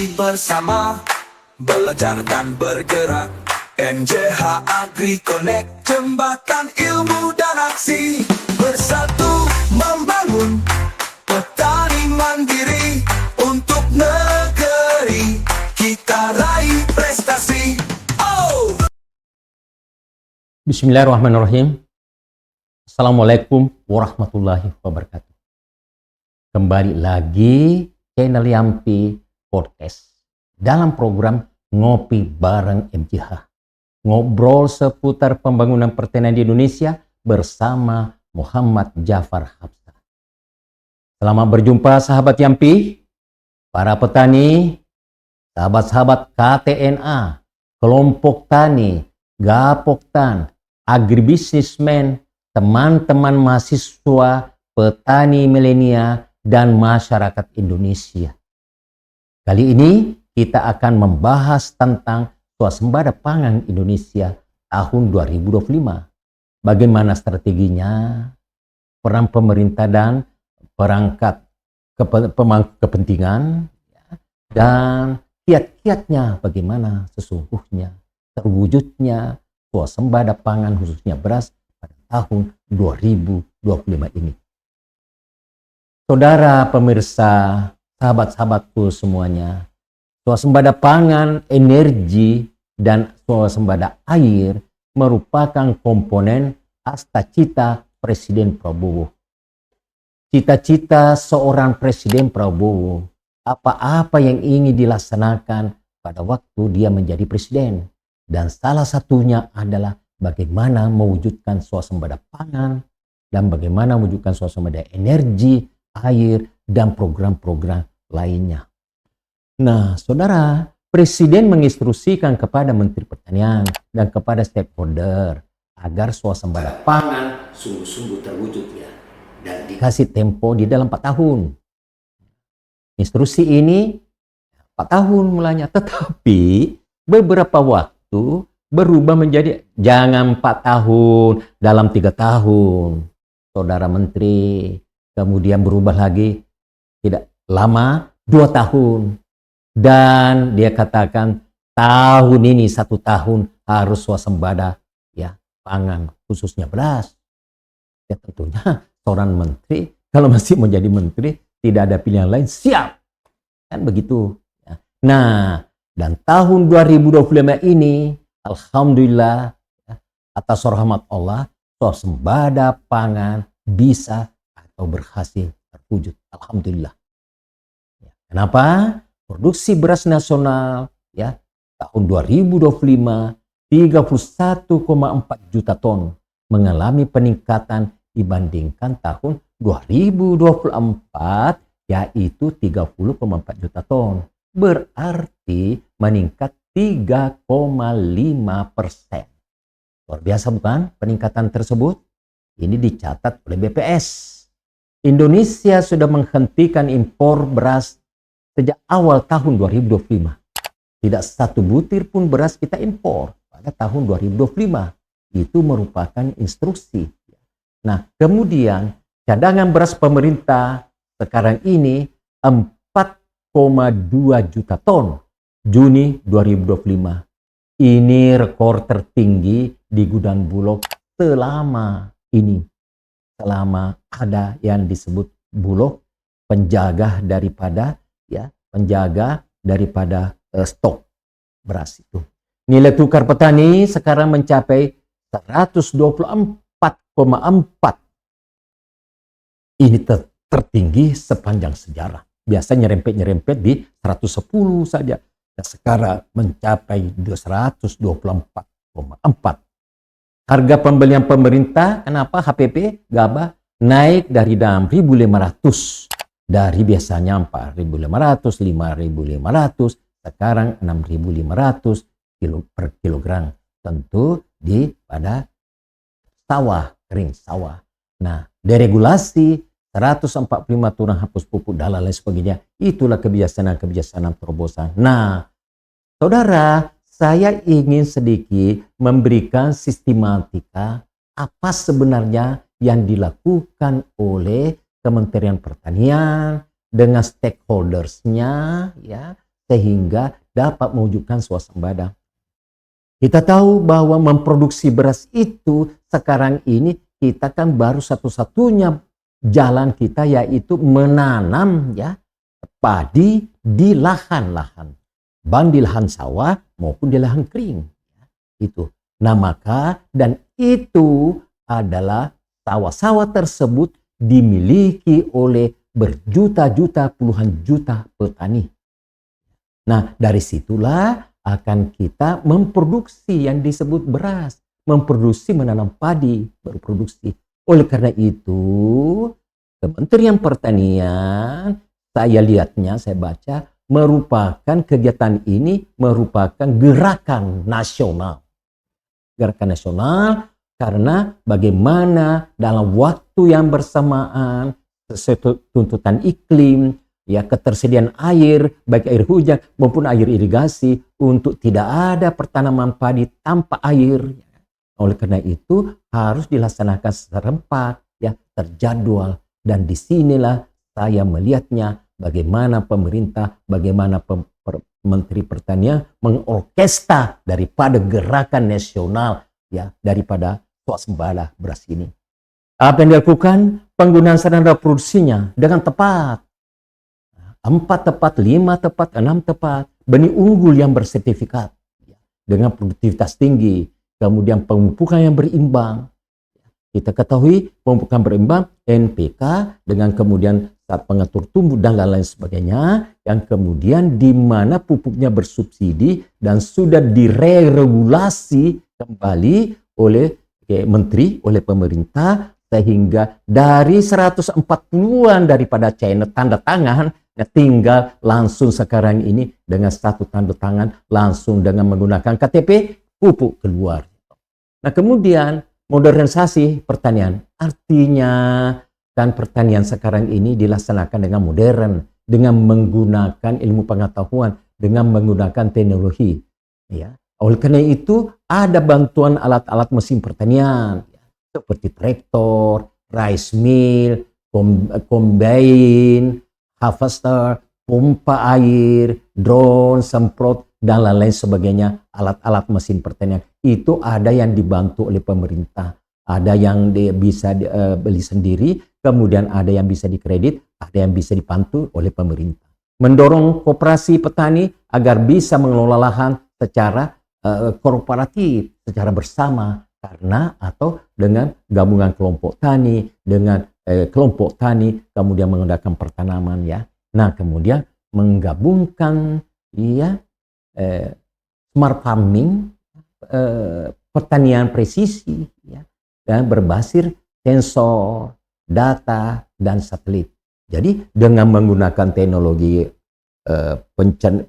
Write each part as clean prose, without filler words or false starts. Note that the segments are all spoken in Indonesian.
Mari bersama belajar dan bergerak. NJH Agri Connect, jembatan ilmu dan aksi. Bersatu membangun petani mandiri. Untuk negeri kita raih prestasi. Oh! Bismillahirrahmanirrahim. Assalamualaikum warahmatullahi wabarakatuh. Kembali lagi channel Yampi Podcast dalam program Ngopi Bareng MJH. Ngobrol seputar pembangunan pertanian di Indonesia bersama Muhammad Jafar Hapsah. Selamat berjumpa sahabat Yampi, para petani, sahabat-sahabat KTNA, kelompok tani, Gapoktan, agribisnismen, teman-teman mahasiswa, petani milenial, dan masyarakat Indonesia. Kali ini kita akan membahas tentang swasembada pangan Indonesia tahun 2025. Bagaimana strateginya, peran pemerintah dan perangkat pemangku kepentingan, dan kiat-kiatnya bagaimana sesungguhnya terwujudnya swasembada pangan khususnya beras pada tahun 2025 ini. Saudara pemirsa, sahabat-sahabatku semuanya, swasembada pangan, energi, dan swasembada air merupakan komponen cita-cita Presiden Prabowo. Cita-cita seorang Presiden Prabowo, apa-apa yang ingin dilaksanakan pada waktu dia menjadi presiden. Dan salah satunya adalah bagaimana mewujudkan swasembada pangan dan bagaimana mewujudkan swasembada energi, air, dan program-program lainnya. Nah, saudara, Presiden menginstruksikan kepada Menteri Pertanian dan kepada stakeholder agar swasembada pangan sungguh-sungguh terwujud ya, dan dikasih tempo di dalam 4 tahun. Instruksi ini 4 tahun mulanya, tetapi beberapa waktu berubah menjadi jangan 4 tahun, dalam 3 tahun. Saudara Menteri, kemudian berubah lagi tidak lama 2 tahun. Dan dia katakan tahun ini 1 tahun harus swasembada ya pangan khususnya beras. Ya tentunya seorang menteri kalau masih menjadi menteri tidak ada pilihan lain, siap kan begitu ya. Nah, dan tahun 2025 ini alhamdulillah ya, atas rahmat Allah swasembada pangan bisa atau berhasil terwujud, alhamdulillah ya. Kenapa? Produksi beras nasional ya tahun 2025 31,4 juta ton mengalami peningkatan dibandingkan tahun 2024 yaitu 30,4 juta ton. Berarti meningkat 3,5%. Luar biasa bukan peningkatan tersebut? Ini dicatat oleh BPS. Indonesia sudah menghentikan impor beras sejak awal tahun 2025. Tidak satu butir pun beras kita impor pada tahun 2025. Itu merupakan instruksi. Nah, kemudian cadangan beras pemerintah sekarang ini 4,2 juta ton Juni 2025. Ini rekor tertinggi di gudang Bulog selama ini. Selama ada yang disebut Bulog penjaga daripada stok beras itu. Nilai tukar petani sekarang mencapai 124,4. Ini tertinggi sepanjang sejarah. Biasanya nyerempet di 110 saja. Dan sekarang mencapai 124,4. Harga pembelian pemerintah, kenapa HPP gabah naik dari 6.500. Dari biasanya 4.500, 5.500, sekarang 6.500 per kilogram. Tentu pada sawah, kering sawah. Nah, deregulasi 145 turun hapus pupuk dan lain sebagainya. Itulah kebiasaan-kebiasaan terobosan. Nah, saudara, saya ingin sedikit memberikan sistematika apa sebenarnya yang dilakukan oleh Kementerian Pertanian dengan stakeholdersnya, ya, sehingga dapat mewujudkan swasembada. Kita tahu bahwa memproduksi beras itu sekarang ini kita kan baru satu-satunya jalan kita, yaitu menanam ya padi di lahan-lahan, baik di lahan sawah maupun di lahan kering. Itu. Nah maka dan itu adalah sawah-sawah tersebut dimiliki oleh berjuta-juta, puluhan juta petani. Nah dari situlah akan kita memproduksi yang disebut beras, memproduksi menanam padi, berproduksi. Oleh karena itu, Kementerian Pertanian, saya lihatnya, saya baca, merupakan kegiatan ini merupakan gerakan nasional. Gerakan nasional karena bagaimana dalam waktu yang bersamaan, sesuai tuntutan iklim, ya ketersediaan air, baik air hujan maupun air irigasi, untuk tidak ada pertanaman padi tanpa air. Oleh karena itu harus dilaksanakan serempak, ya terjadwal, dan disinilah saya melihatnya bagaimana pemerintah, bagaimana Menteri Pertanian mengorkestra daripada gerakan nasional, ya daripada swasembada beras ini. Apa yang dilakukan? Penggunaan sarana produksinya dengan tepat. 4 tepat, 5 tepat, 6 tepat, benih unggul yang bersertifikat dengan produktivitas tinggi, kemudian pemupukan yang berimbang. Kita ketahui pemupukan berimbang, NPK, dengan kemudian saat pengatur tumbuh dan lain-lain sebagainya, yang kemudian di mana pupuknya bersubsidi dan sudah diregulasi kembali oleh menteri, oleh pemerintah, sehingga dari 140-an daripada China tanda tangan, ya tinggal langsung sekarang ini dengan satu tanda tangan langsung dengan menggunakan KTP pupuk keluar. Nah kemudian modernisasi pertanian, artinya kan pertanian sekarang ini dilaksanakan dengan modern, dengan menggunakan ilmu pengetahuan, dengan menggunakan teknologi. Ya, oleh karena itu ada bantuan alat-alat mesin pertanian seperti traktor, rice mill, combine, harvester, pompa air, drone, semprot, dan lain-lain sebagainya, alat-alat mesin pertanian. Itu ada yang dibantu oleh pemerintah, ada yang bisa beli sendiri, kemudian ada yang bisa dikredit, ada yang bisa dibantu oleh pemerintah. Mendorong koperasi petani agar bisa mengelola lahan secara kooperatif, secara bersama, karena atau dengan gabungan kelompok tani, dengan kelompok tani, kemudian menggunakan pertanaman ya. Nah kemudian menggabungkan ya smart farming, pertanian presisi ya, dan berbasis sensor, data, dan satelit. Jadi dengan menggunakan teknologi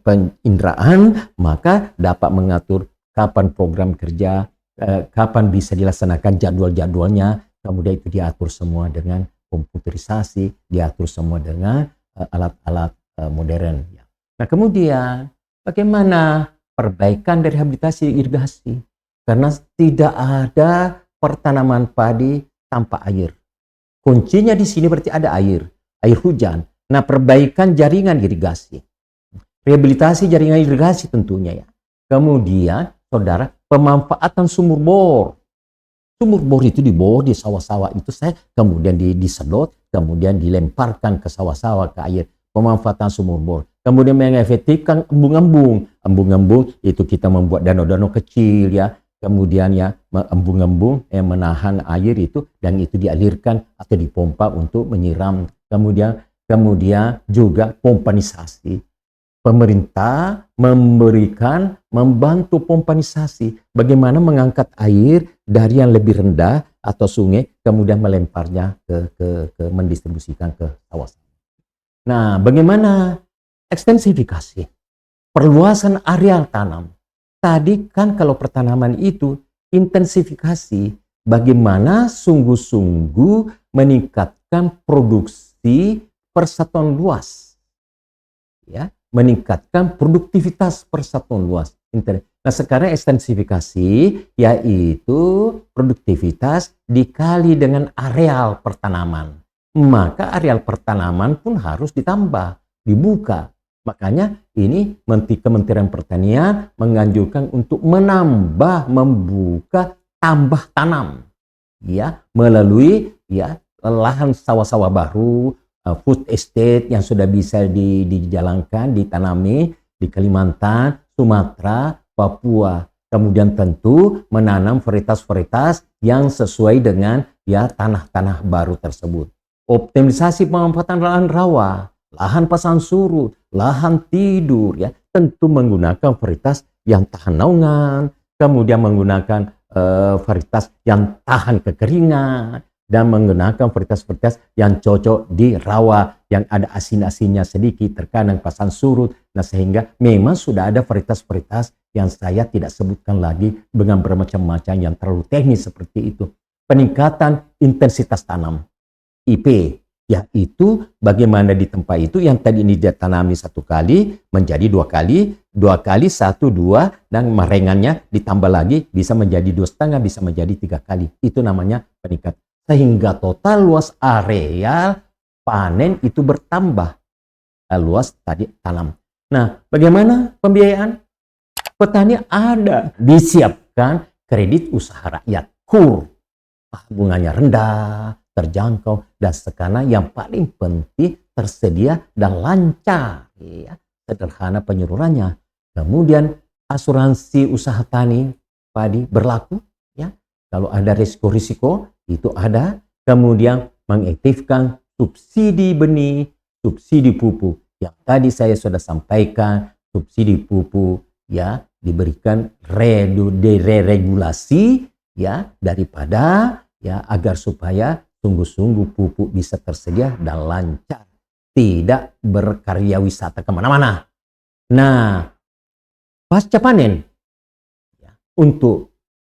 penginderaan, maka dapat mengatur kapan program kerja, kapan bisa dilaksanakan jadwal-jadwalnya, kemudian itu diatur semua dengan komputerisasi, diatur semua dengan alat-alat modern. Nah kemudian bagaimana perbaikan dari rehabilitasi irigasi? Karena tidak ada pertanaman padi tanpa air. Kuncinya di sini berarti ada air hujan. Nah perbaikan jaringan irigasi, rehabilitasi jaringan irigasi tentunya ya. Kemudian saudara, pemanfaatan sumur bor. Sumur bor itu di bawah di sawah-sawah itu saya kemudian disedot, kemudian dilemparkan ke sawah-sawah ke air. Pemanfaatan sumur bor. Kemudian mengefektifkan embung-embung. Embung-embung itu kita membuat danau-danau kecil ya. Kemudian ya embung-embung yang menahan air itu dan itu dialirkan atau dipompa untuk menyiram. Kemudian juga pompanisasi. Pemerintah membantu pompanisasi, bagaimana mengangkat air dari yang lebih rendah atau sungai, kemudian melemparnya ke mendistribusikan ke sawah-sawah. Nah, bagaimana ekstensifikasi, perluasan areal tanam. Tadi kan kalau pertanaman itu intensifikasi, bagaimana sungguh-sungguh meningkatkan produksi persatuan luas, ya. Meningkatkan produktivitas persatuan luas. Nah sekarang ekstensifikasi yaitu produktivitas dikali dengan areal pertanaman. Maka areal pertanaman pun harus ditambah, dibuka. Makanya ini Kementerian Pertanian menganjurkan untuk menambah, membuka tambah tanam, ya, melalui ya lahan sawah-sawah baru, food estate yang sudah bisa dijalankan, ditanami di Kalimantan, Sumatera, Papua. Kemudian tentu menanam varietas-varietas yang sesuai dengan ya tanah-tanah baru tersebut. Optimalisasi pemanfaatan lahan rawa, lahan pasang surut, lahan tidur, ya tentu menggunakan varietas yang tahan naungan, kemudian menggunakan varietas yang tahan kekeringan, dan menggunakan varietas-varietas yang cocok di rawa yang ada asin-asinnya sedikit, terkadang pasang surut. Nah, sehingga memang sudah ada varietas-varietas yang saya tidak sebutkan lagi dengan bermacam-macam yang terlalu teknis seperti itu. Peningkatan intensitas tanam, IP, yaitu bagaimana di tempat itu yang tadi ini ditanami 1 kali menjadi 2 kali, 2 kali 1, 2, dan marengannya ditambah lagi bisa menjadi 2,5, bisa menjadi 3 kali. Itu namanya peningkat. Sehingga total luas area panen itu bertambah, luas tadi tanam. Nah, bagaimana pembiayaan? Petani ada disiapkan kredit usaha rakyat, KUR. Bunganya rendah, terjangkau, dan sekarang yang paling penting tersedia dan lancar, ya, sederhana penyalurannya. Kemudian asuransi usaha tani padi berlaku, ya, kalau ada risiko-risiko itu ada. Kemudian mengaktifkan subsidi benih, subsidi pupuk yang tadi saya sudah sampaikan. Subsidi pupuk ya diberikan deregulasi ya daripada ya agar supaya sungguh-sungguh pupuk bisa tersedia dan lancar, tidak berkarya wisata kemana-mana. Nah, pasca panen ya, untuk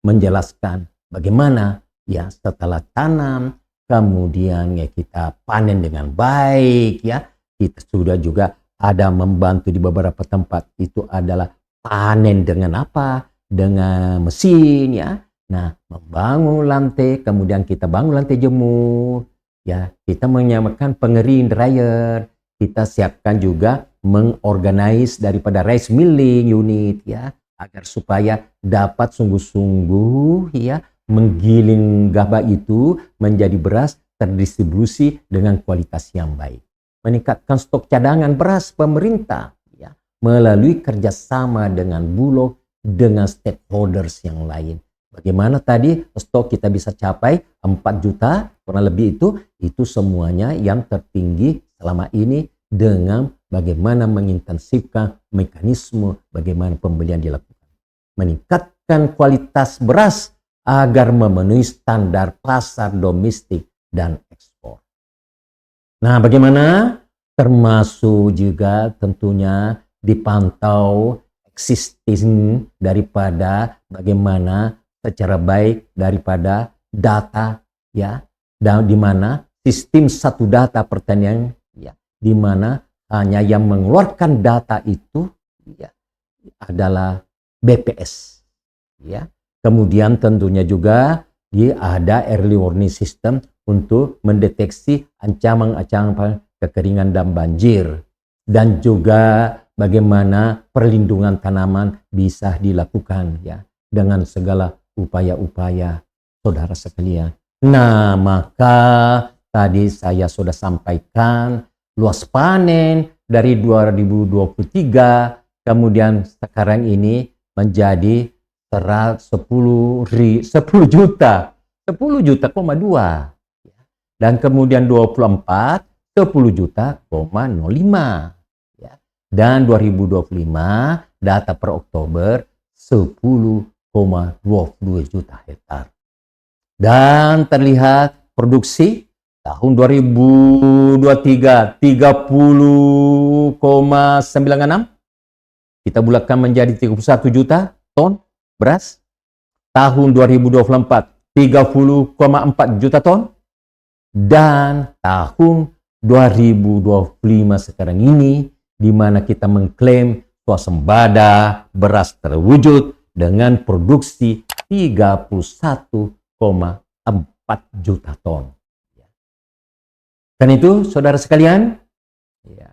menjelaskan bagaimana ya setelah tanam kemudian ya kita panen dengan baik, ya kita sudah juga ada membantu di beberapa tempat itu adalah panen dengan apa, dengan mesin, ya. Nah, membangun lantai, kemudian kita bangun lantai jemur, ya kita menyamakan pengering dryer, kita siapkan juga mengorganize daripada rice milling unit, ya agar supaya dapat sungguh-sungguh ya menggiling gabah itu menjadi beras terdistribusi dengan kualitas yang baik. Meningkatkan stok cadangan beras pemerintah ya melalui kerjasama dengan Bulog, dengan stakeholders yang lain. Bagaimana tadi stok kita bisa capai 4 juta kurang lebih itu semuanya yang tertinggi selama ini dengan bagaimana mengintensifkan mekanisme bagaimana pembelian dilakukan. Meningkatkan kualitas beras agar memenuhi standar pasar domestik dan ekspor. Nah, bagaimana? Termasuk juga tentunya dipantau existing daripada bagaimana secara baik daripada data ya, dan di mana sistem satu data pertanian ya, di mana hanya yang mengeluarkan data itu ya adalah BPS ya. Kemudian tentunya juga ada early warning system untuk mendeteksi ancaman-ancaman kekeringan dan banjir. Dan juga bagaimana perlindungan tanaman bisa dilakukan ya dengan segala upaya-upaya saudara sekalian. Nah, maka tadi saya sudah sampaikan luas panen dari 2023 kemudian sekarang ini menjadi 10 juta, 10 juta,2 dan kemudian 24 10 juta,05 ya. Dan 2025 data per Oktober 10,22 juta hektar. Dan terlihat produksi tahun 2023 30,96 kita bulatkan menjadi 31 juta ton beras. Tahun 2024 30,4 juta ton. Dan tahun 2025 sekarang ini di mana kita mengklaim swasembada beras terwujud dengan produksi 31,4 juta ton. Dan itu saudara sekalian, ya,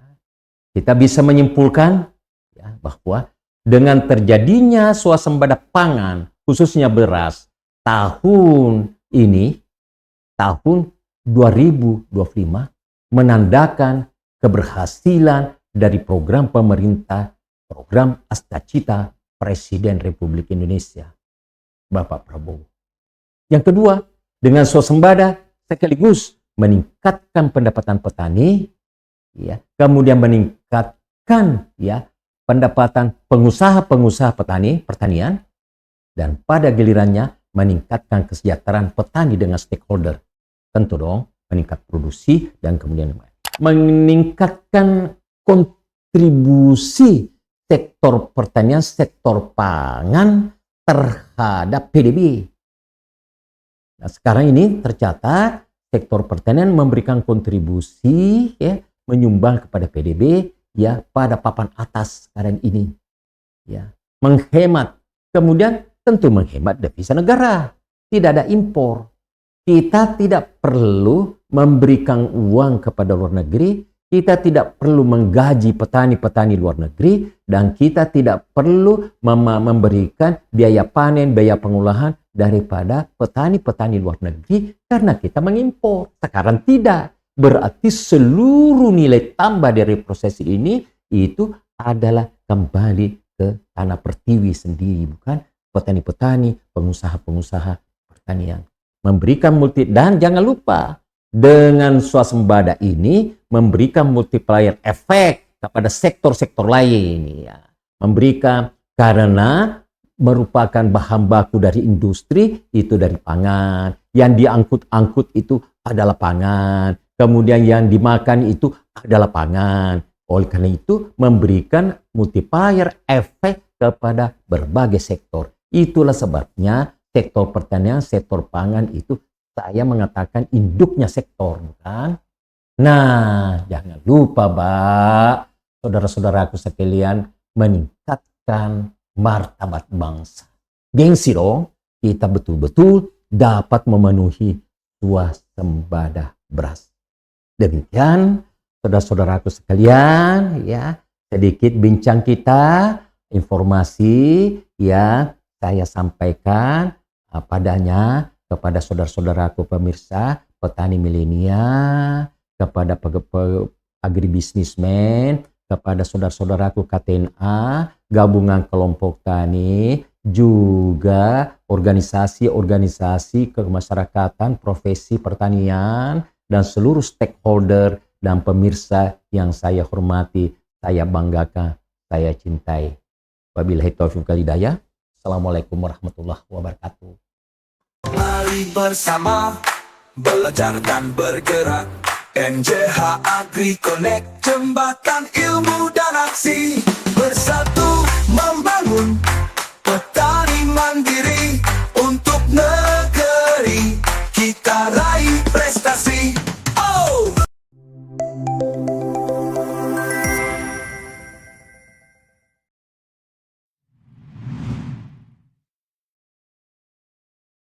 kita bisa menyimpulkan ya, bahwa dengan terjadinya swasembada pangan, khususnya beras, tahun ini, tahun 2025, menandakan keberhasilan dari program pemerintah, program Astacita Presiden Republik Indonesia, Bapak Prabowo. Yang kedua, dengan swasembada sekaligus meningkatkan pendapatan petani, ya, kemudian meningkatkan ya pendapatan pengusaha-pengusaha pertanian, dan pada gilirannya meningkatkan kesejahteraan petani dengan stakeholder. Tentu dong, meningkat produksi dan kemudian meningkatkan kontribusi sektor pertanian, sektor pangan terhadap PDB. Nah, sekarang ini tercatat sektor pertanian memberikan kontribusi ya, menyumbang kepada PDB ya pada papan atas sekarang ini. Ya, menghemat. Kemudian tentu menghemat devisa negara. Tidak ada impor. Kita tidak perlu memberikan uang kepada luar negeri, kita tidak perlu menggaji petani-petani luar negeri, dan kita tidak perlu memberikan biaya panen, biaya pengolahan daripada petani-petani luar negeri karena kita mengimpor. Sekarang tidak. Berarti seluruh nilai tambah dari proses ini itu adalah kembali ke tanah pertiwi sendiri, bukan petani-petani, pengusaha-pengusaha pertanian. Memberikan dan jangan lupa dengan swasembada ini memberikan multiplier efek kepada sektor-sektor lain ya. Memberikan karena merupakan bahan baku dari industri itu dari pangan, yang diangkut-angkut itu adalah pangan, kemudian yang dimakan itu adalah pangan. Oleh karena itu memberikan multiplier efek kepada berbagai sektor. Itulah sebabnya sektor pertanian, sektor pangan itu saya mengatakan induknya sektor, bukan? Nah, jangan lupa, Pak, saudara-saudaraku sekalian, meningkatkan martabat bangsa. Gengsi dong, kita betul-betul dapat memenuhi swasembada beras. Demikian, saudara-saudaraku sekalian, ya, sedikit bincang kita, informasi yang saya sampaikan padanya kepada saudara-saudaraku pemirsa, petani milenial, kepada agribisnismen, kepada saudara-saudaraku KTNA, gabungan kelompok tani, juga organisasi-organisasi kemasyarakatan, profesi pertanian, dan seluruh stakeholder dan pemirsa yang saya hormati, saya banggakan, saya cintai. Wabillahi taufiq wal hidayah. Assalamualaikum warahmatullahi wabarakatuh. Mari bersama belajar dan bergerak. NJH Agri Connect, jembatan ilmu dan aksi. Bersatu membangun